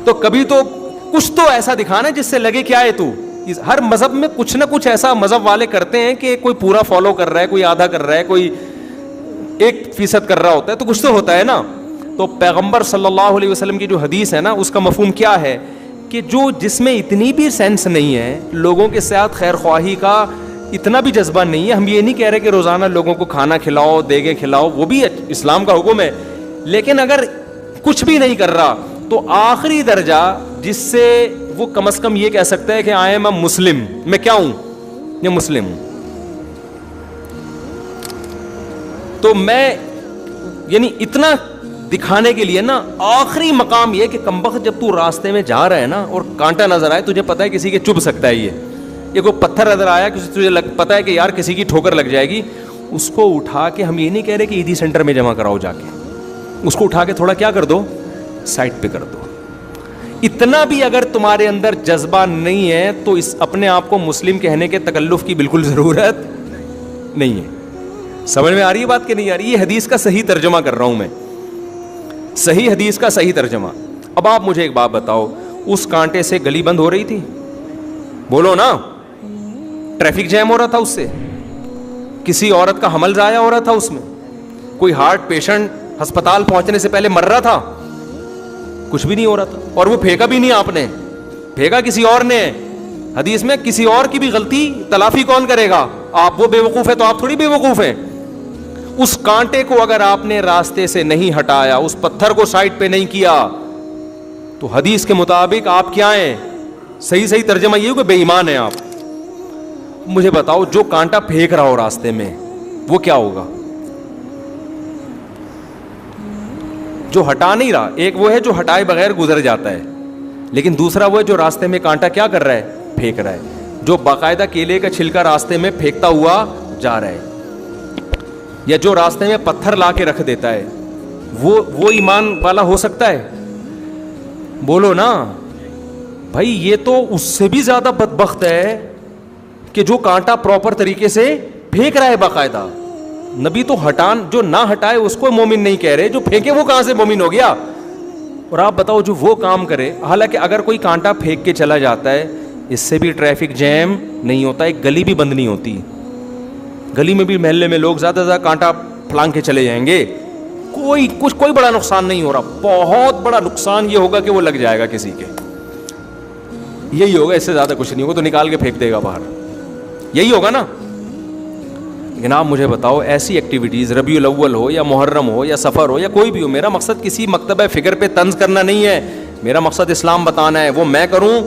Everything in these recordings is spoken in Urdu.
تو کبھی تو کچھ تو ایسا دکھانا جس سے لگے کیا ہے تو. ہر مذہب میں کچھ نہ کچھ ایسا مذہب والے کرتے ہیں کہ کوئی پورا فالو کر رہا ہے, کوئی آدھا کر رہا ہے, کوئی 1% کر رہا ہوتا ہے, تو کچھ تو ہوتا ہے نا. تو پیغمبر صلی اللہ علیہ وسلم کی جو حدیث ہے نا, اس کا مفہوم کیا ہے کہ جس میں اتنی بھی سینس نہیں ہے, لوگوں کے ساتھ خیر خواہی کا اتنا بھی جذبہ نہیں ہے. ہم یہ نہیں کہہ رہے کہ روزانہ لوگوں کو کھانا کھلاؤ, دیگیں کھلاؤ, وہ بھی اسلام کا حکم ہے, لیکن اگر کچھ بھی نہیں کر رہا تو آخری درجہ جس سے وہ کم از کم یہ کہہ سکتا ہے کہ آئی ایم اے مسلم, میں کیا ہوں, یہ مسلم ہوں. تو میں یعنی اتنا دکھانے کے لیے نا, آخری مقام یہ کہ کمبخت جب تو راستے میں جا رہا ہے نا اور کانٹا نظر آئے, تجھے پتا ہے کسی کے چبھ سکتا ہے, یہ کوئی پتھر نظر آیا, تجھے پتا ہے کہ یار کسی کی ٹھوکر لگ جائے گی, اس کو اٹھا کے, ہم یہ نہیں کہہ رہے کہ ایدھی سینٹر میں جمع کراؤ جا کے, اس کو اٹھا کے تھوڑا کیا کر دو, سائڈ پہ کر دو. اتنا بھی اگر تمہارے اندر جذبہ نہیں ہے تو اس اپنے آپ کو مسلم کہنے کے تکلف کی بالکل ضرورت نہیں ہے. سمجھ میں آ رہی ہے بات کہ نہیں آ رہی؟ یہ حدیث کا صحیح ترجمہ کر رہا ہوں میں, صحیح حدیث کا صحیح ترجمہ. اب آپ مجھے ایک بات بتاؤ, اس کانٹے سے گلی بند ہو رہی تھی؟ بولو نا. ٹریفک جیم ہو رہا تھا اس سے؟ کسی عورت کا حمل ضائع ہو رہا تھا اس میں؟ کوئی ہارٹ پیشنٹ ہسپتال پہنچنے سے پہلے مر رہا تھا؟ کچھ بھی نہیں ہو رہا تھا. اور وہ پھینکا بھی نہیں آپ نے, پھینکا کسی اور نے. حدیث میں کسی اور کی بھی غلطی تلافی کون کرے گا؟ آپ. وہ بے وقوف ہے تو آپ تھوڑی بے وقوف ہیں. اس کانٹے کو اگر آپ نے راستے سے نہیں ہٹایا, اس پتھر کو سائڈ پہ نہیں کیا, تو حدیث کے مطابق آپ کیا ہیں؟ صحیح ترجمہ یہ ہو کہ بے ایمان ہیں آپ. مجھے بتاؤ, جو کانٹا پھینک رہا ہو راستے میں وہ کیا ہوگا؟ جو ہٹا نہیں رہا, ایک وہ ہے جو ہٹائے بغیر گزر جاتا ہے, لیکن دوسرا وہ ہے جو راستے میں کانٹا کیا کر رہا ہے, پھینک رہا ہے, جو باقاعدہ کیلے کا چھلکا راستے میں پھینکتا ہوا جا رہا ہے, یا جو راستے میں پتھر لا کے رکھ دیتا ہے, وہ ایمان والا ہو سکتا ہے؟ بولو نا بھائی. یہ تو اس سے بھی زیادہ بدبخت ہے کہ جو کانٹا پراپر طریقے سے پھینک رہا ہے باقاعدہ. نبی تو جو نہ ہٹائے اس کو مومن نہیں کہہ رہے, جو پھینکے وہ کہاں سے مومن ہو گیا؟ اور آپ بتاؤ, جو وہ کام کرے, حالانکہ اگر کوئی کانٹا پھینک کے چلا جاتا ہے اس سے بھی ٹریفک جیم نہیں ہوتا, ایک گلی بھی بند نہیں ہوتی. گلی میں بھی, محلے میں لوگ زیادہ سے زیادہ کانٹا پھلانگ کے چلے جائیں گے, کوئی بڑا نقصان نہیں ہو رہا. بہت بڑا نقصان یہ ہوگا کہ وہ لگ جائے گا کسی کے, یہی ہوگا, اس سے زیادہ کچھ نہیں ہوگا. تو نکال کے پھینک دے گا باہر, یہی ہوگا نا. لیکن آپ مجھے بتاؤ, ایسی ایکٹیویٹیز, ربیع الاول ہو یا محرم ہو یا سفر ہو یا کوئی بھی ہو, میرا مقصد کسی مکتبہ فکر پہ طنز کرنا نہیں ہے, میرا مقصد اسلام بتانا ہے. وہ میں کروں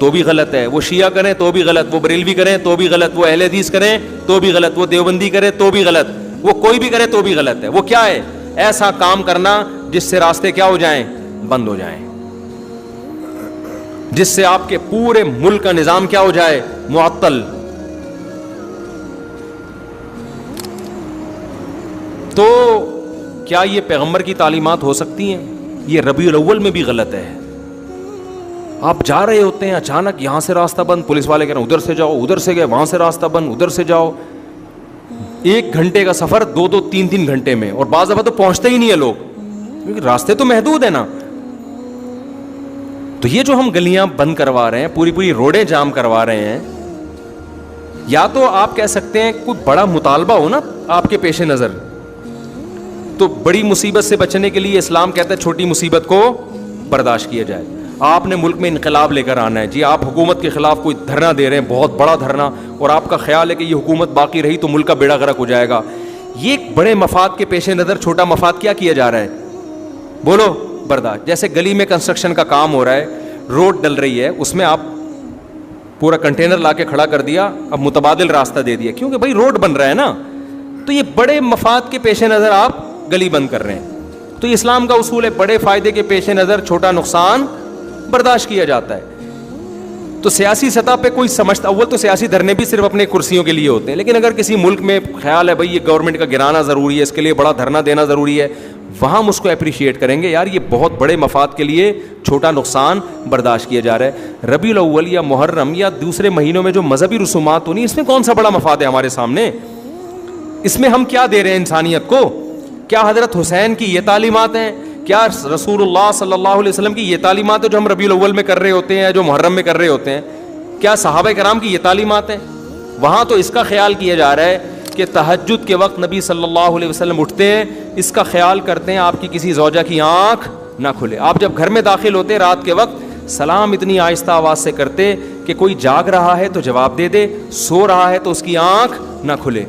تو بھی غلط ہے, وہ شیعہ کریں تو بھی غلط, وہ بریلوی کریں تو بھی غلط, وہ اہل حدیث کریں تو بھی غلط, وہ دیوبندی کرے تو بھی غلط, وہ کوئی بھی کرے تو بھی غلط ہے. وہ کیا ہے؟ ایسا کام کرنا جس سے راستے کیا ہو جائیں, بند ہو جائیں, جس سے آپ کے پورے ملک کا نظام کیا ہو جائے, معطل. تو کیا یہ پیغمبر کی تعلیمات ہو سکتی ہیں؟ یہ ربیع الاول میں بھی غلط ہے. آپ جا رہے ہوتے ہیں, اچانک یہاں سے راستہ بند, پولیس والے کہہ رہے ہیں ادھر سے جاؤ, ادھر سے گئے, وہاں سے راستہ بند, ادھر سے جاؤ. 1 گھنٹے کا سفر 2-3 گھنٹے میں, اور بعض دفعہ تو پہنچتے ہی نہیں ہے لوگ, کیونکہ راستے تو محدود ہیں نا. تو یہ جو ہم گلیاں بند کروا رہے ہیں, پوری روڈیں جام کروا رہے ہیں, یا تو آپ کہہ سکتے ہیں کوئی بڑا مطالبہ ہو نا آپ کے پیش نظر, تو بڑی مصیبت سے بچنے کے لیے اسلام کہتا ہے چھوٹی مصیبت کو برداشت کیا جائے. آپ نے ملک میں انقلاب لے کر آنا ہے جی, آپ حکومت کے خلاف کوئی دھرنا دے رہے ہیں, بہت بڑا دھرنا, اور آپ کا خیال ہے کہ یہ حکومت باقی رہی تو ملک کا بیڑا غرق ہو جائے گا. یہ بڑے مفاد کے پیش نظر چھوٹا مفاد کیا جا رہا ہے؟ بولو, برداشت. جیسے گلی میں کنسٹرکشن کا کام ہو رہا ہے, روڈ ڈل رہی ہے, اس میں آپ پورا کنٹینر لا کے کھڑا کر دیا, اب متبادل راستہ دے دیا, کیونکہ بھائی روڈ بن رہا ہے نا. تو یہ بڑے مفاد کے پیش نظر آپ گلی بند کر رہے ہیں. تو اسلام کا اصول ہے, بڑے فائدے کے پیش نظر چھوٹا نقصان برداشت کیا جاتا ہے. تو سیاسی سطح پہ کوئی سمجھتا, اول تو سیاسی دھرنے بھی صرف اپنے کرسیوں کے لیے ہوتے ہیں, لیکن اگر کسی ملک میں خیال ہے بھائی یہ گورنمنٹ کا گرانا ضروری ہے, اس کے لیے بڑا دھرنا دینا ضروری ہے, وہاں ہم اس کو اپریشیٹ کریں گے, یار یہ بہت بڑے مفاد کے لیے چھوٹا نقصان برداشت کیا جا رہا ہے. ربیع الاول یا محرم یا دوسرے مہینوں میں جو مذہبی رسومات ہونی, اس میں کون سا بڑا مفاد ہے ہمارے سامنے؟ اس میں ہم کیا دے رہے ہیں انسانیت کو؟ کیا حضرت حسین کی یہ تعلیمات ہیں کیا رسول اللہ صلی اللہ علیہ وسلم کی یہ تعلیمات ہے جو ہم ربیع الاول میں کر رہے ہوتے ہیں, جو محرم میں کر رہے ہوتے ہیں, کیا صحابہ کرام کی یہ تعلیمات ہیں؟ وہاں تو اس کا خیال کیا جا رہا ہے کہ تہجد کے وقت نبی صلی اللہ علیہ وسلم اٹھتے ہیں, اس کا خیال کرتے ہیں آپ کی کسی زوجہ کی آنکھ نہ کھلے. آپ جب گھر میں داخل ہوتے رات کے وقت, سلام اتنی آہستہ آواز سے کرتے کہ کوئی جاگ رہا ہے تو جواب دے دے, سو رہا ہے تو اس کی آنکھ نہ کھلے.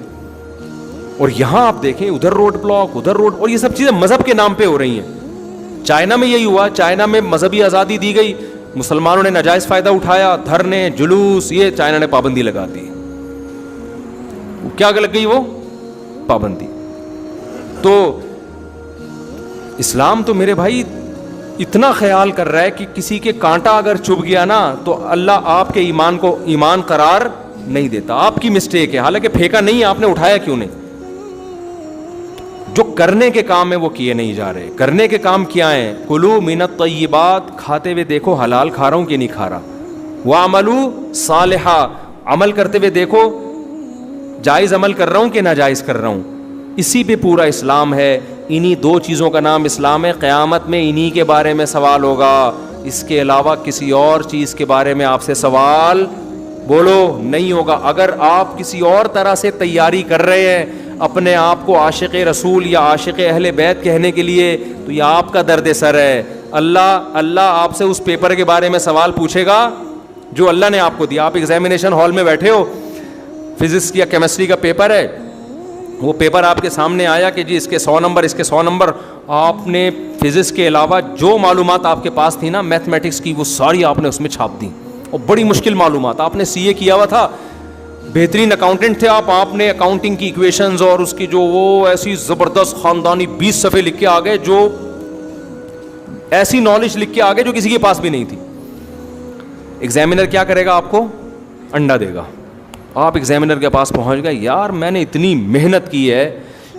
اور یہاں آپ دیکھیں ادھر روڈ بلاک, ادھر روڈ, اور یہ سب چیزیں مذہب کے نام پہ ہو رہی ہیں. چائنا میں یہی ہوا, چائنا میں مذہبی آزادی دی گئی, مسلمانوں نے ناجائز فائدہ اٹھایا, دھرنے جلوس, یہ چائنا نے پابندی لگا دی. کیا لگ گئی وہ پابندی؟ تو اسلام تو میرے بھائی اتنا خیال کر رہا ہے کہ کسی کے کانٹا اگر چبھ گیا نا تو اللہ آپ کے ایمان کو ایمان قرار نہیں دیتا. آپ کی مسٹیک ہے, حالانکہ پھینکا نہیں, آپ نے اٹھایا کیوں نہیں؟ جو کرنے کے کام ہیں وہ کیے نہیں جا رہے. کرنے کے کام کیا ہیں؟ کلو من الطیبات, کھاتے ہوئے دیکھو حلال کھا رہا ہوں کہ نہیں کھا رہا. وعملوا صالحا, عمل کرتے ہوئے دیکھو جائز عمل کر رہا ہوں کہ ناجائز کر رہا ہوں. اسی پہ پورا اسلام ہے. انہی دو چیزوں کا نام اسلام ہے. قیامت میں انہی کے بارے میں سوال ہوگا, اس کے علاوہ کسی اور چیز کے بارے میں آپ سے سوال بولو نہیں ہوگا. اگر آپ کسی اور طرح سے تیاری کر رہے ہیں اپنے آپ کو عاشق رسول یا عاشق اہل بیت کہنے کے لیے, تو یہ آپ کا درد سر ہے. اللہ آپ سے اس پیپر کے بارے میں سوال پوچھے گا جو اللہ نے آپ کو دیا. آپ ایگزامینیشن ہال میں بیٹھے ہو, فزکس یا کیمسٹری کا پیپر ہے, وہ پیپر آپ کے سامنے آیا کہ جی اس کے 100 نمبر, اس کے 100 نمبر. آپ نے فزکس کے علاوہ جو معلومات آپ کے پاس تھی نا میتھمیٹکس کی, وہ ساری آپ نے اس میں چھاپ دی, اور بڑی مشکل معلومات. آپ نے سی اے کیا ہوا تھا, بہترین اکاؤنٹنٹ تھے آپ نے اکاؤنٹنگ کی ایکویشنز اور اس کی جو وہ ایسی زبردست خاندانی 20 صفحے لکھ کے آ گئے, جو ایسی نالج لکھ کے آ گئے جو کسی کے پاس بھی نہیں تھی. ایگزامینر کیا کرے گا؟ آپ کو انڈا دے گا. آپ ایگزامینر کے پاس پہنچ گئے, یار میں نے اتنی محنت کی ہے,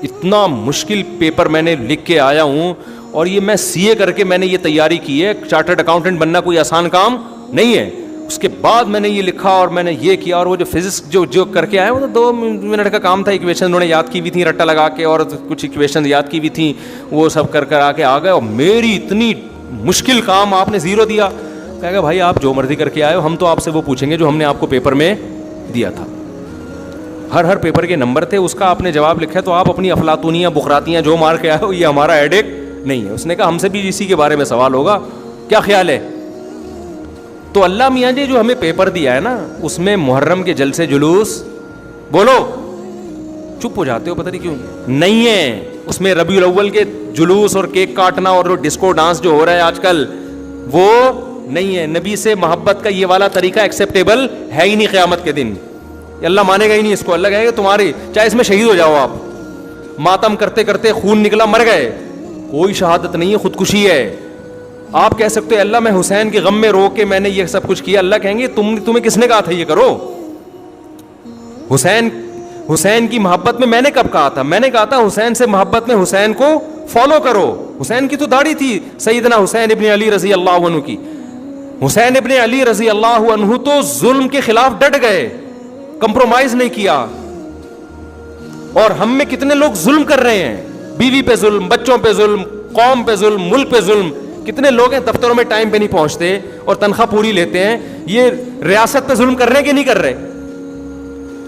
اتنا مشکل پیپر میں نے لکھ کے آیا ہوں, اور یہ میں سی اے کر کے میں نے یہ تیاری کی ہے. چارٹرڈ اکاؤنٹنٹ بننا کوئی آسان کام نہیں ہے. اس کے بعد میں نے یہ لکھا اور میں نے یہ کیا, اور وہ جو فزکس جو کر کے آئے وہ تو 2 منٹ کا کام تھا. ایکویشن انہوں نے یاد کی ہوئی تھیں رٹا لگا کے, اور کچھ ایکویشن یاد کی ہوئی تھیں, وہ سب کر آ کے آ گئے. اور میری اتنی مشکل کام آپ نے 0 دیا. کہے گا بھائی آپ جو مرضی کر کے آئے ہو, ہم تو آپ سے وہ پوچھیں گے جو ہم نے آپ کو پیپر میں دیا تھا. ہر پیپر کے نمبر تھے, اس کا آپ نے جواب لکھا, تو آپ اپنی افلاطونیاں بخراتیاں جو مار کے آئے ہو یہ ہمارا ہیڈیک نہیں ہے. اس نے کہا ہم سے بھی اسی کے بارے میں سوال ہوگا, کیا خیال ہے؟ تو اللہ میاں جی جو ہمیں پیپر دیا ہے نا, اس میں محرم کے جلسے جلوس, بولو چپ ہو جاتے ہو پتہ نہیں کیوں, نہیں ہے. اس میں ربیع الاول کے جلوس اور کیک کاٹنا اور ڈسکو ڈانس جو ہو رہا ہے آج کل, وہ نہیں ہے. نبی سے محبت کا یہ والا طریقہ ایکسیپٹیبل ہے ہی نہیں. قیامت کے دن اللہ مانے گا ہی نہیں اس کو. اللہ کہے گا تمہاری, چاہے اس میں شہید ہو جاؤ آپ, ماتم کرتے کرتے خون نکلا مر گئے, کوئی شہادت نہیں ہے, خودکشی ہے. آپ کہہ سکتے ہیں اللہ میں حسین کے غم میں رو کے میں نے یہ سب کچھ کیا. اللہ کہیں گے تمہیں کس نے کہا تھا یہ کرو؟ حسین کی محبت میں نے کب کہا تھا؟ میں نے کہا تھا حسین سے محبت میں حسین کو فالو کرو. حسین کی تو داڑھی تھی سیدنا حسین ابن علی رضی اللہ عنہ کی. حسین ابن علی رضی اللہ عنہ تو ظلم کے خلاف ڈٹ گئے, کمپرومائز نہیں کیا. اور ہم میں کتنے لوگ ظلم کر رہے ہیں, بیوی پہ ظلم, بچوں پہ ظلم, قوم پہ ظلم, ملک پہ ظلم. کتنے لوگ ہیں دفتروں میں ٹائم پہ نہیں پہنچتے اور تنخواہ پوری لیتے ہیں. یہ ریاست پہ ظلم کر رہے ہیں کہ نہیں کر رہے؟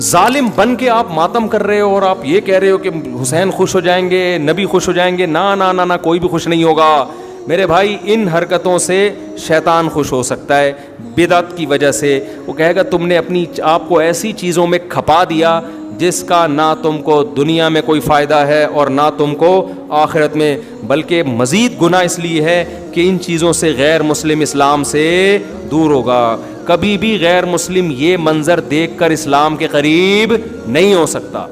ظالم بن کے آپ ماتم کر رہے ہو, اور آپ یہ کہہ رہے ہو کہ حسین خوش ہو جائیں گے, نبی خوش ہو جائیں گے. نہ کوئی بھی خوش نہیں ہوگا میرے بھائی. ان حرکتوں سے شیطان خوش ہو سکتا ہے بدعت کی وجہ سے. وہ کہے گا تم نے اپنی آپ کو ایسی چیزوں میں کھپا دیا جس کا نہ تم کو دنیا میں کوئی فائدہ ہے اور نہ تم کو آخرت میں, بلکہ مزید گناہ اس لیے ہے کہ ان چیزوں سے غیر مسلم اسلام سے دور ہوگا. کبھی بھی غیر مسلم یہ منظر دیکھ کر اسلام کے قریب نہیں ہو سکتا.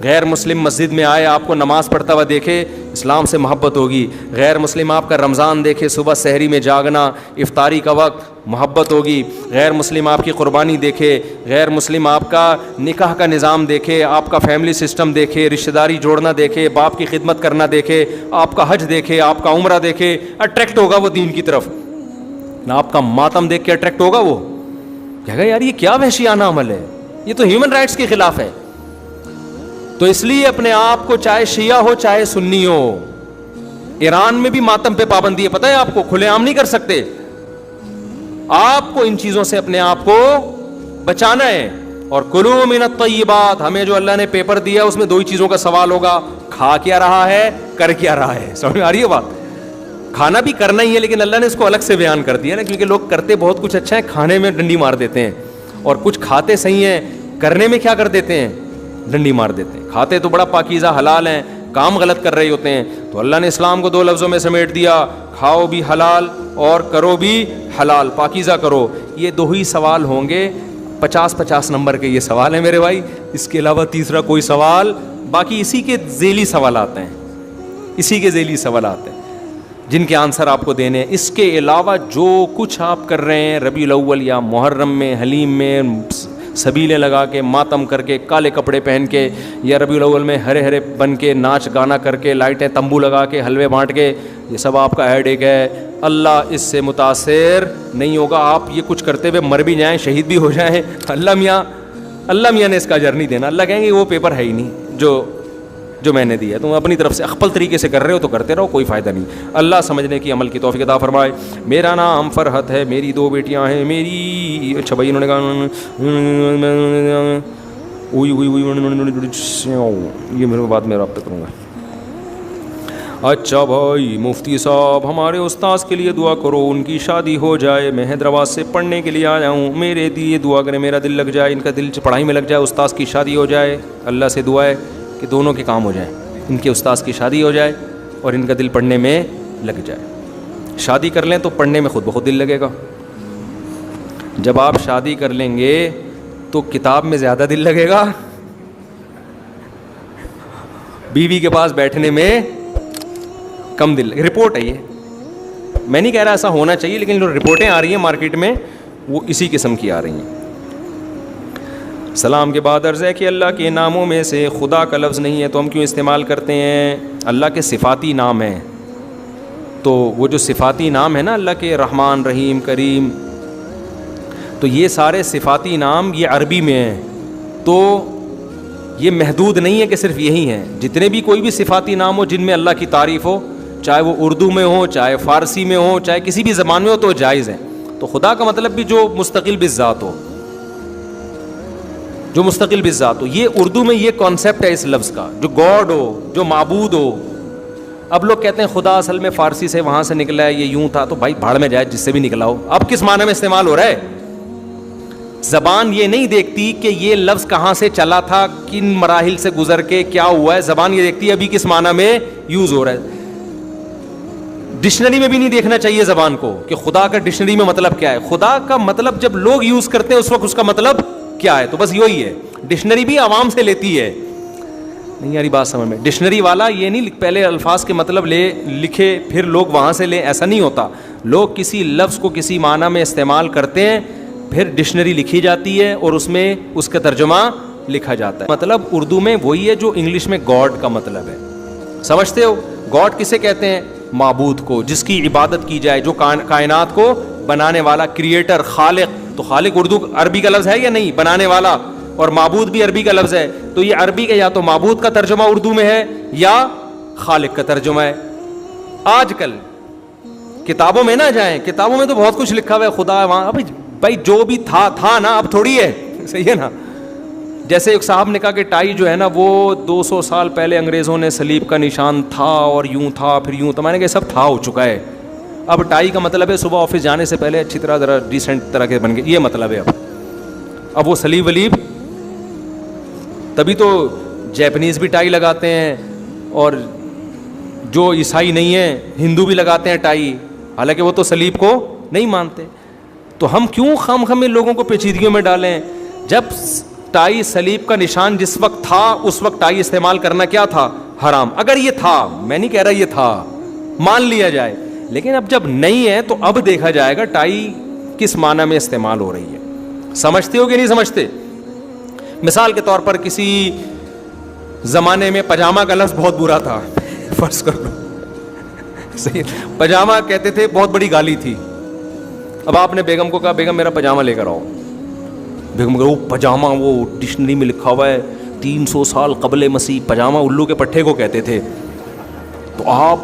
غیر مسلم مسجد میں آئے, آپ کو نماز پڑھتا ہوا دیکھے, اسلام سے محبت ہوگی. غیر مسلم آپ کا رمضان دیکھے, صبح سحری میں جاگنا, افطاری کا وقت, محبت ہوگی. غیر مسلم آپ کی قربانی دیکھے, غیر مسلم آپ کا نکاح کا نظام دیکھے, آپ کا فیملی سسٹم دیکھے, رشتہ داری جوڑنا دیکھے, باپ کی خدمت کرنا دیکھے, آپ کا حج دیکھے, آپ کا عمرہ دیکھے, اٹریکٹ ہوگا وہ دین کی طرف. نہ آپ کا ماتم دیکھ کے اٹریکٹ ہوگا, وہ کہے گا یار یہ کیا وحشیانہ عمل ہے, یہ تو ہیومن رائٹس کے خلاف ہے. تو اس لیے اپنے آپ کو چاہے شیعہ ہو چاہے سنی ہو, ایران میں بھی ماتم پہ پابندی ہے، پتہ ہے آپ کو، کھلے عام نہیں کر سکتے. آپ کو ان چیزوں سے اپنے آپ کو بچانا ہے. اور کلوا من الطیبات، ہمیں جو اللہ نے پیپر دیا اس میں دو ہی چیزوں کا سوال ہوگا، کھا کیا رہا ہے، کر کیا رہا ہے. سمجھ میں آ رہی ہے بات؟ کھانا بھی کرنا ہی ہے، لیکن اللہ نے اس کو الگ سے بیان کر دیا نا، کیونکہ لوگ کرتے بہت کچھ اچھا ہے، کھانے میں ڈنڈی مار دیتے ہیں، اور کچھ کھاتے صحیح ہیں، کرنے میں کیا کر دیتے ہیں، ڈنڈی مار دیتے ہیں. کھاتے تو بڑا پاکیزہ حلال ہیں، کام غلط کر رہے ہوتے ہیں. تو اللہ نے اسلام کو دو لفظوں میں سمیٹ دیا، کھاؤ بھی حلال اور کرو بھی حلال، پاکیزہ کرو. یہ دو ہی سوال ہوں گے، 50 نمبر کے یہ سوال ہیں میرے بھائی. اس کے علاوہ تیسرا کوئی سوال، باقی اسی کے ذیلی سوالات ہیں، اسی کے ذیلی سوالات ہیں جن کے آنسر آپ کو دینے ہیں. اس کے علاوہ جو کچھ آپ کر رہے ہیں ربیع الاول یا محرم میں، حلیم میں، سبیلیں لگا کے، ماتم کر کے، کالے کپڑے پہن کے، یا ربیع الاول میں ہرے ہرے بن کے، ناچ گانا کر کے، لائٹیں تمبو لگا کے، حلوے بانٹ کے، یہ سب آپ کا ہیڈ ایک ہے. اللہ اس سے متاثر نہیں ہوگا. آپ یہ کچھ کرتے ہوئے مر بھی جائیں، شہید بھی ہو جائیں، اللہ میاں نے اس کا اجر نہیں دینا. اللہ کہیں گے وہ پیپر ہے ہی نہیں جو میں نے دیا. تم اپنی طرف سے اخپل طریقے سے کر رہے ہو تو کرتے رہو، کوئی فائدہ نہیں. اللہ سمجھنے کی، عمل کی توفیق عطا فرمائے. میرا نام فرحت ہے، میری 2 بیٹیاں ہیں. میری اچھا بھائی انہوں نے کہا یہ میرے بعد میں رابطہ کروں گا. اچھا بھائی مفتی صاحب ہمارے استاذ کے لیے دعا کرو، ان کی شادی ہو جائے. میں حیدرآباد سے پڑھنے کے لیے آیا ہوں، میرے لیے دعا کریں، میرا دل لگ جائے، ان کا دل پڑھائی میں لگ جائے، استاذ کی شادی ہو جائے. اللہ سے دعا ہے کہ دونوں کے کام ہو جائیں، ان کے استاذ کی شادی ہو جائے اور ان کا دل پڑھنے میں لگ جائے. شادی کر لیں تو پڑھنے میں خود بخود دل لگے گا. جب آپ شادی کر لیں گے تو کتاب میں زیادہ دل لگے گا، بیوی کے پاس بیٹھنے میں کم دل. رپورٹ ہے یہ، میں نہیں کہہ رہا ایسا ہونا چاہیے، لیکن جو رپورٹیں آ رہی ہیں مارکیٹ میں وہ اسی قسم کی آ رہی ہیں. سلام کے بعد عرض ہے کہ اللہ کے ناموں میں سے خدا کا لفظ نہیں ہے تو ہم کیوں استعمال کرتے ہیں؟ اللہ کے صفاتی نام ہیں، تو وہ جو صفاتی نام ہے نا اللہ کے، رحمان، رحیم، کریم، تو یہ سارے صفاتی نام یہ عربی میں ہیں. تو یہ محدود نہیں ہے کہ صرف یہی ہیں. جتنے بھی کوئی بھی صفاتی نام ہو جن میں اللہ کی تعریف ہو، چاہے وہ اردو میں ہو، چاہے فارسی میں ہو، چاہے کسی بھی زبان میں ہو، تو جائز ہیں. تو خدا کا مطلب بھی جو مستقل بالذات ہو، جو مستقل بالذات ہو. یہ اردو میں یہ کانسیپٹ ہے اس لفظ کا، جو گاڈ ہو، جو معبود ہو. اب لوگ کہتے ہیں خدا اصل میں فارسی سے وہاں سے نکلا ہے، یہ یوں تھا. تو بھائی بھاڑ میں جائے جس سے بھی نکلا ہو. اب کس معنی میں استعمال ہو رہا ہے؟ زبان یہ نہیں دیکھتی کہ یہ لفظ کہاں سے چلا تھا، کن مراحل سے گزر کے کیا ہوا ہے. زبان یہ دیکھتی ہے ابھی کس معنی میں یوز ہو رہا ہے. ڈکشنری میں بھی نہیں دیکھنا چاہیے زبان کو کہ خدا کا ڈکشنری میں مطلب کیا ہے. خدا کا مطلب جب لوگ یوز کرتے ہیں اس وقت اس کا مطلب کیا ہے، تو بس یہی ہے. ڈکشنری بھی عوام سے لیتی ہے. نہیں یاری بات سمجھ میں؟ ڈکشنری والا یہ نہیں پہلے الفاظ کے مطلب لکھے پھر لوگ وہاں سے لیں، ایسا نہیں ہوتا. لوگ کسی لفظ کو کسی معنی میں استعمال کرتے ہیں، پھر ڈکشنری لکھی جاتی ہے اور اس میں اس کا ترجمہ لکھا جاتا ہے. مطلب اردو میں وہی ہے جو انگلش میں گاڈ کا مطلب ہے. سمجھتے ہو؟ گاڈ کسے کہتے ہیں؟ معبود کو، جس کی عبادت کی جائے، جو کائنات کو بنانے والا، کریٹر، خالق. تو خالق اردو عربی کا لفظ ہے یا نہیں؟ بنانے والا. اور معبود بھی عربی کا لفظ ہے. تو یہ عربی کا یا تو معبود کا ترجمہ اردو میں ہے یا خالق کا ترجمہ ہے. آج کل کتابوں میں نہ جائیں، کتابوں میں تو بہت کچھ لکھا ہوا ہے، خدا وہاں. بھائی جو بھی تھا نا، اب تھوڑی ہے. صحیح ہے نا؟ جیسے ایک صاحب نے کہا کہ ٹائی جو ہے نا وہ 200 سال پہلے انگریزوں نے صلیب کا نشان تھا اور یوں تھا پھر یوں تھا. میں نے کہا سب تھا ہو چکا ہے. اب ٹائی کا مطلب ہے صبح آفس جانے سے پہلے اچھی طرح ذرا ڈیسنٹ طرح کے بن گئے، یہ مطلب ہے. اب وہ صلیب ولیب، تبھی تو جیپنیز بھی ٹائی لگاتے ہیں اور جو عیسائی نہیں ہیں ہندو بھی لگاتے ہیں ٹائی، حالانکہ وہ تو صلیب کو نہیں مانتے. تو ہم کیوں خام لوگوں کو پیچیدگیوں میں ڈالیں؟ جب ٹائی صلیب کا نشان جس وقت تھا اس وقت ٹائی استعمال کرنا کیا تھا؟ حرام. اگر یہ تھا، میں نہیں کہہ رہا یہ تھا، مان لیا جائے. لیکن اب جب نہیں ہے تو اب دیکھا جائے گا ٹائی کس معنی میں استعمال ہو رہی ہے. سمجھتے ہو کہ نہیں سمجھتے؟ مثال کے طور پر کسی زمانے میں پاجامہ کا لفظ بہت برا تھا، فرض کر لو. صحیح، پاجامہ کہتے تھے، بہت بڑی گالی تھی. اب آپ نے بیگم کو کہا بیگم میرا پاجامہ لے کر آؤ. بیگم کہ وہ پاجامہ، وہ ڈکشنری میں لکھا ہوا ہے 300 سال قبل مسیح پاجامہ الو کے پٹھے کو کہتے تھے. تو آپ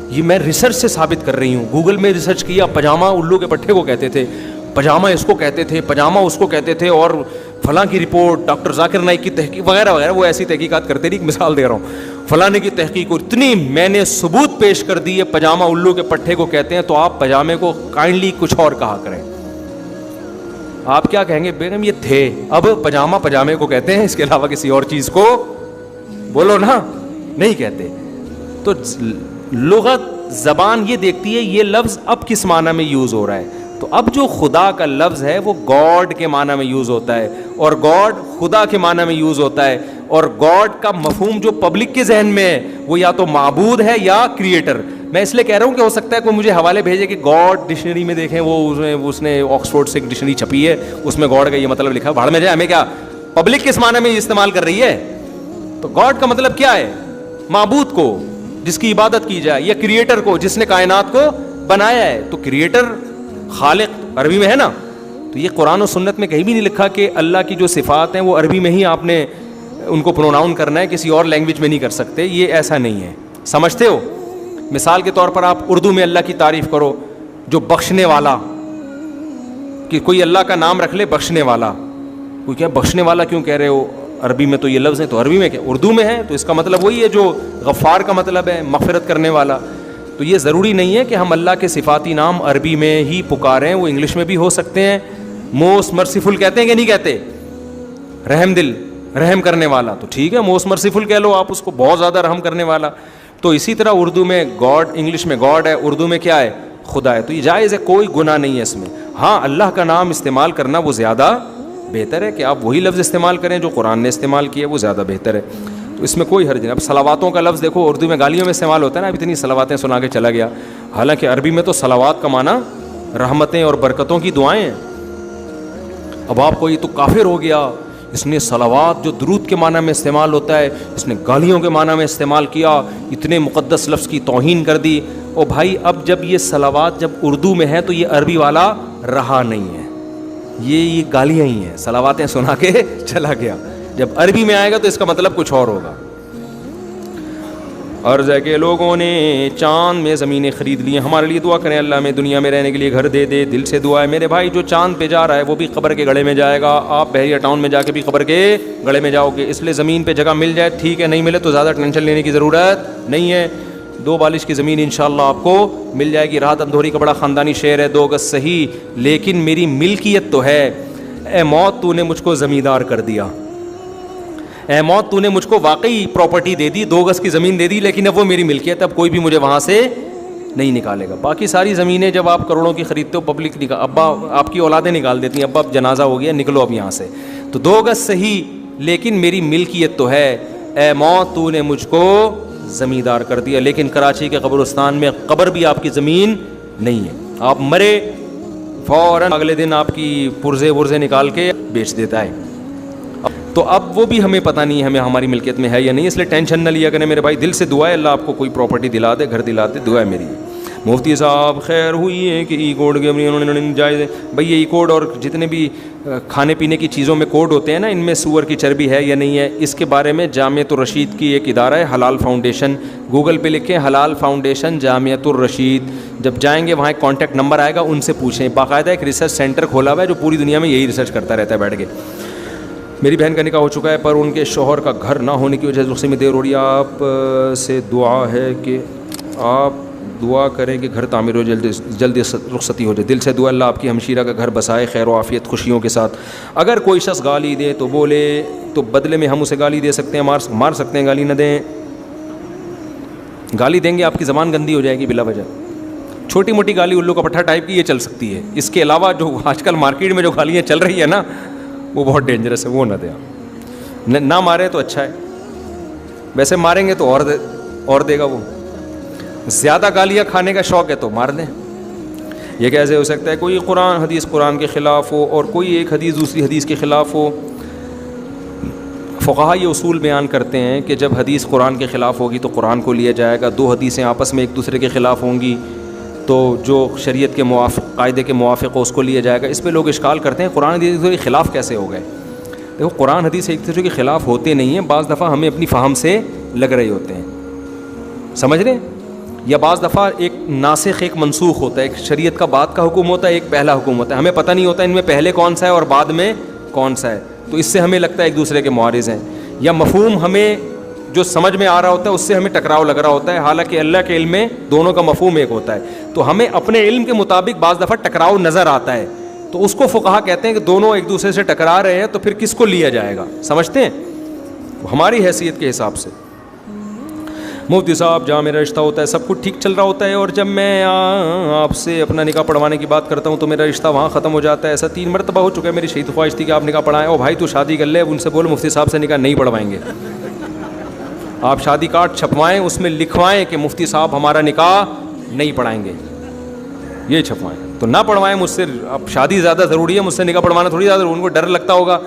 یہ میں ریسرچ سے ثابت کر رہی ہوں. گوگل میں ریسرچ کیا, پاجامہ الو کے پٹھے کو کہتے تھے, پاجامہ اس کو کہتے تھے, پاجامہ اس کو کہتے تھے, اور فلاں کی رپورٹ, ڈاکٹر ذاکر نائک کی تحقیق وغیرہ وغیرہ, وہ ایسی تحقیقات کرتے رہی. ایک مثال دے رہا ہوں, فلانے کی تحقیق, اتنی میں نے ثبوت پیش کر دی ہے پاجامہ الو کے پٹھے کو کہتے ہیں, تو آپ پاجامے کو کائنڈلی کچھ اور کہا کریں. آپ کیا کہیں گے, بیگم یہ تھے, اب پاجامہ پاجامے کو کہتے ہیں, اس کے علاوہ کسی اور چیز کو بولو نا, نہیں کہتے. تو لغت زبان یہ دیکھتی ہے یہ لفظ اب کس معنی میں یوز ہو رہا ہے. تو اب جو خدا کا لفظ ہے وہ گاڈ کے معنی میں یوز ہوتا ہے, اور گاڈ خدا کے معنی میں یوز ہوتا ہے, اور گاڈ کا مفہوم جو پبلک کے ذہن میں ہے وہ یا تو معبود ہے یا کریٹر. میں اس لیے کہہ رہا ہوں کہ ہو سکتا ہے کوئی مجھے حوالے بھیجے کہ گاڈ ڈکشنری میں دیکھیں, وہ اس نے آکسفورڈ سے ایک ڈکشنری چھپی ہے, اس میں گاڈ کا یہ مطلب لکھا ہے. بھاڑ میں جائے, ہمیں کیا, پبلک کس معنی میں استعمال کر رہی ہے. تو گاڈ کا مطلب کیا ہے, معبود کو جس کی عبادت کی جائے, یا کریٹر کو جس نے کائنات کو بنایا ہے. تو کریٹر, خالق عربی میں ہے نا. تو یہ قرآن و سنت میں کہیں بھی نہیں لکھا کہ اللہ کی جو صفات ہیں وہ عربی میں ہی آپ نے ان کو پروناؤن کرنا ہے, کسی اور لینگویج میں نہیں کر سکتے. یہ ایسا نہیں ہے, سمجھتے ہو. مثال کے طور پر آپ اردو میں اللہ کی تعریف کرو, جو بخشنے والا, کہ کوئی اللہ کا نام رکھ لے بخشنے والا. کوئی کیا بخشنے والا کیوں کہہ رہے ہو, عربی میں تو یہ لفظ ہے, تو عربی میں کیا, اردو میں ہے, تو اس کا مطلب وہی ہے جو غفار کا مطلب ہے, مغفرت کرنے والا. تو یہ ضروری نہیں ہے کہ ہم اللہ کے صفاتی نام عربی میں ہی پکاریں, وہ انگلش میں بھی ہو سکتے ہیں. موسٹ مرسیفل کہتے ہیں کہ نہیں کہتے, رحم دل, رحم کرنے والا, تو ٹھیک ہے موسٹ مرسیفل کہہ لو آپ اس کو, بہت زیادہ رحم کرنے والا. تو اسی طرح اردو میں گاڈ, انگلش میں گاڈ ہے, اردو میں کیا ہے, خدا ہے. تو یہ جائز ہے, کوئی گناہ نہیں ہے اس میں. ہاں اللہ کا نام استعمال کرنا وہ زیادہ بہتر ہے کہ آپ وہی لفظ استعمال کریں جو قرآن نے استعمال کیا ہے, وہ زیادہ بہتر ہے. تو اس میں کوئی حرج نہیں. اب صلواتوں کا لفظ دیکھو, اردو میں گالیوں میں استعمال ہوتا ہے نا, اب اتنی صلواتیں سنا کے چلا گیا, حالانکہ عربی میں تو صلوات کا معنی رحمتیں اور برکتوں کی دعائیں ہیں. اب آپ کو یہ تو کافر ہو گیا, اس نے صلوات جو درود کے معنی میں استعمال ہوتا ہے اس نے گالیوں کے معنی میں استعمال کیا, اتنے مقدس لفظ کی توہین کر دی. او بھائی, اب جب یہ صلوات جب اردو میں ہے تو یہ عربی والا رہا نہیں ہے, یہ گالیاں ہی ہیں, صلواتیں سنا کے چلا گیا. جب عربی میں آئے گا تو اس کا مطلب کچھ اور ہوگا. عرض ہے کہ لوگوں نے چاند میں زمینیں خرید لی ہیں, ہمارے لیے دعا کریں اللہ میں دنیا میں رہنے کے لیے گھر دے دے. دل سے دعا ہے میرے بھائی, جو چاند پہ جا رہا ہے وہ بھی قبر کے گڑھے میں جائے گا, آپ بحریہ ٹاؤن میں جا کے بھی قبر کے گڑھے میں جاؤ گے. اس لیے زمین پہ جگہ مل جائے ٹھیک ہے, نہیں ملے تو زیادہ ٹینشن لینے کی ضرورت نہیں ہے. 2 بالش کی زمین انشاءاللہ آپ کو مل جائے گی. راحت اندھوری کا بڑا خاندانی شعر ہے, 2 گز صحیح لیکن میری ملکیت تو ہے, اے موت تو نے مجھ کو زمیندار کر دیا. اے موت تو نے مجھ کو واقعی پراپرٹی دے دی, 2 گز کی زمین دے دی, لیکن اب وہ میری ملکیت, اب کوئی بھی مجھے وہاں سے نہیں نکالے گا. باقی ساری زمینیں جب آپ کروڑوں کی خریدتے ہو, پبلک ابا آپ کی اولادیں نکال دیتی ہیں, ابا اب جنازہ ہو گیا نکلو اب یہاں سے. تو 2 گز صحیح لیکن میری ملکیت تو ہے, اے موت تو نے مجھ کو زمیندار کر دیا. لیکن کراچی کے قبرستان میں قبر بھی آپ کی زمین نہیں ہے, آپ مرے فوراً اگلے دن آپ کی پرزے ورزے نکال کے بیچ دیتا ہے. تو اب وہ بھی ہمیں پتہ نہیں ہے ہمیں ہماری ملکیت میں ہے یا نہیں, اس لیے ٹینشن نہ لیا کریں میرے بھائی. دل سے دعا ہے اللہ آپ کو کوئی پراپرٹی دلا دے, گھر دلا دے, دعا ہے میری. مفتی صاحب خیر ہوئی ہے کہ ای کوڈ کے انہوں نے جائز ہے بھائی, یہ ای کوڈ اور جتنے بھی کھانے پینے کی چیزوں میں کوڈ ہوتے ہیں نا, ان میں سور کی چربی ہے یا نہیں ہے, اس کے بارے میں جامعۃ الرشید کی ایک ادارہ ہے حلال فاؤنڈیشن, گوگل پہ لکھیں حلال فاؤنڈیشن جامعۃ الرشید, جب جائیں گے وہاں ایک کانٹیکٹ نمبر آئے گا, ان سے پوچھیں. باقاعدہ ایک ریسرچ سینٹر کھولا ہوا ہے جو پوری دنیا میں یہی ریسرچ کرتا رہتا ہے بیٹھ کے. میری بہن کا نکاح ہو چکا ہے پر ان کے شوہر کا گھر نہ ہونے کی وجہ سے رخصتی میں دیر ہو رہی ہے. آپ سے دعا ہے کہ آپ دعا کریں کہ گھر تعمیر ہو, جلدی رخصتی ہو جائے. دل سے دعا اللہ آپ کی ہمشیرہ کا گھر بسائے خیر و عافیت خوشیوں کے ساتھ. اگر کوئی شخص گالی دے تو بولے تو بدلے میں ہم اسے گالی دے سکتے ہیں, مار سکتے ہیں, گالی نہ دیں. گالی دیں گے آپ کی زبان گندی ہو جائے گی بلا وجہ. چھوٹی موٹی گالی الو کا پٹھا ٹائپ کی یہ چل سکتی ہے, اس کے علاوہ جو آج کل مارکیٹ میں جو گالیاں چل رہی ہیں نا وہ بہت ڈینجرس ہے, وہ نہ دیں. نہ مارے تو اچھا ہے, ویسے ماریں گے تو اور دے گا وہ. زیادہ گالیاں کھانے کا شوق ہے تو مار دیں. یہ کیسے ہو سکتا ہے کوئی قرآن حدیث قرآن کے خلاف ہو اور کوئی ایک حدیث دوسری حدیث کے خلاف ہو؟ فقہا یہ اصول بیان کرتے ہیں کہ جب حدیث قرآن کے خلاف ہوگی تو قرآن کو لیا جائے گا, 2 حدیثیں آپس میں ایک دوسرے کے خلاف ہوں گی تو جو شریعت کے موافق قاعدے کے موافق ہو اس کو لیا جائے گا. اس پہ لوگ اشکال کرتے ہیں قرآن حدیث کے خلاف کیسے ہو گئے. دیکھو قرآن حدیث ایک دوسرے کے خلاف ہوتے نہیں ہیں, بعض دفعہ ہمیں اپنی فہم سے لگ رہے ہوتے ہیں, سمجھ رہے ہیں. یا بعض دفعہ ایک ناسخ ایک منسوخ ہوتا ہے, ایک شریعت کا بعد کا حکم ہوتا ہے, ایک پہلا حکم ہوتا ہے, ہمیں پتہ نہیں ہوتا ان میں پہلے کون سا ہے اور بعد میں کون سا ہے, تو اس سے ہمیں لگتا ہے ایک دوسرے کے معارض ہیں. یا مفہوم ہمیں جو سمجھ میں آ رہا ہوتا ہے اس سے ہمیں ٹکراؤ لگ رہا ہوتا ہے, حالانکہ اللہ کے علم میں دونوں کا مفہوم ایک ہوتا ہے. تو ہمیں اپنے علم کے مطابق بعض دفعہ ٹکراؤ نظر آتا ہے, تو اس کو فقہا کہتے ہیں کہ دونوں ایک دوسرے سے ٹکرا رہے ہیں, تو پھر کس کو لیا جائے گا, سمجھتے ہیں, ہماری حیثیت کے حساب سے. مفتی صاحب جہاں میرا رشتہ ہوتا ہے سب کچھ ٹھیک چل رہا ہوتا ہے, اور جب میں آپ سے اپنا نکاح پڑھوانے کی بات کرتا ہوں تو میرا رشتہ وہاں ختم ہو جاتا ہے. ایسا 3 مرتبہ ہو چکا ہے. میری شدید خواہش تھی کہ آپ نکاح پڑھائیں. او بھائی تو شادی کر لے, ان سے بول مفتی صاحب سے نکاح نہیں پڑھوائیں گے. آپ شادی کارڈ چھپوائیں, اس میں لکھوائیں کہ مفتی صاحب ہمارا نکاح نہیں پڑھائیں گے, یہ چھپوائیں, تو نہ پڑھوائیں مجھ سے. اب شادی زیادہ ضروری ہے, مجھ سے نکاح پڑھوانا تھوڑی زیادہ, ان کو ڈر لگتا ہوگا.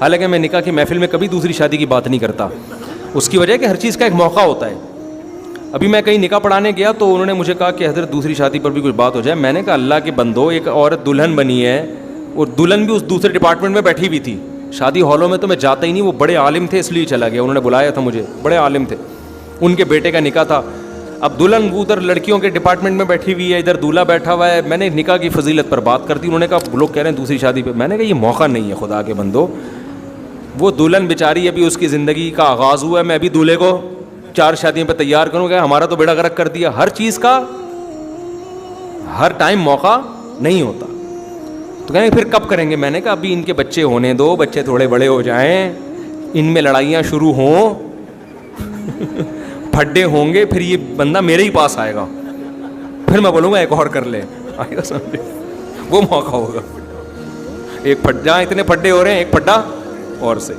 حالانکہ میں نکاح کی محفل میں کبھی دوسری شادی کی بات نہیں کرتا. اس کی وجہ کہ ہر چیز کا ایک موقع ہوتا ہے. ابھی میں کہیں نکاح پڑھانے گیا تو انہوں نے مجھے کہا کہ حضرت دوسری شادی پر بھی کچھ بات ہو جائے. میں نے کہا اللہ کے بندو, ایک عورت دلہن بنی ہے, اور دلہن بھی اس دوسرے ڈپارٹمنٹ میں بیٹھی ہوئی تھی. شادی ہالوں میں تو میں جاتا ہی نہیں, وہ بڑے عالم تھے اس لیے چلا گیا, انہوں نے بلایا تھا مجھے, بڑے عالم تھے, ان کے بیٹے کا نکاح تھا. اب دلہن ادھر لڑکیوں کے ڈپارٹمنٹ میں بیٹھی ہوئی ہے, ادھر دولہا بیٹھا ہوا ہے. میں نے نکاح کی فضیلت پر بات کر دی, انہوں نے کہا لوگ کہہ رہے ہیں دوسری شادی پہ. میں نے کہا یہ موقع نہیں ہے خدا کے بندو. وہ دلہن بیچاری, ابھی اس کی زندگی کا آغاز ہوا ہے, میں ابھی دولہے کو 4 شادیوں پہ تیار کروں گا, ہمارا تو بیڑا غرق کر دیا. ہر چیز کا ہر ٹائم موقع نہیں ہوتا. تو کہیں پھر کب کریں گے؟ میں نے کہا ابھی ان کے بچے ہونے دو, بچے تھوڑے بڑے ہو جائیں, ان میں لڑائیاں شروع ہوں, پھڈے ہوں گے, پھر یہ بندہ میرے ہی پاس آئے گا, پھر میں بولوں گا ایک اور کر لے, آئے گا سمجھے, وہ موقع ہوگا. ایک جہاں اتنے پھڈے ہو رہے ہیں, ایک پھڈا اور سے.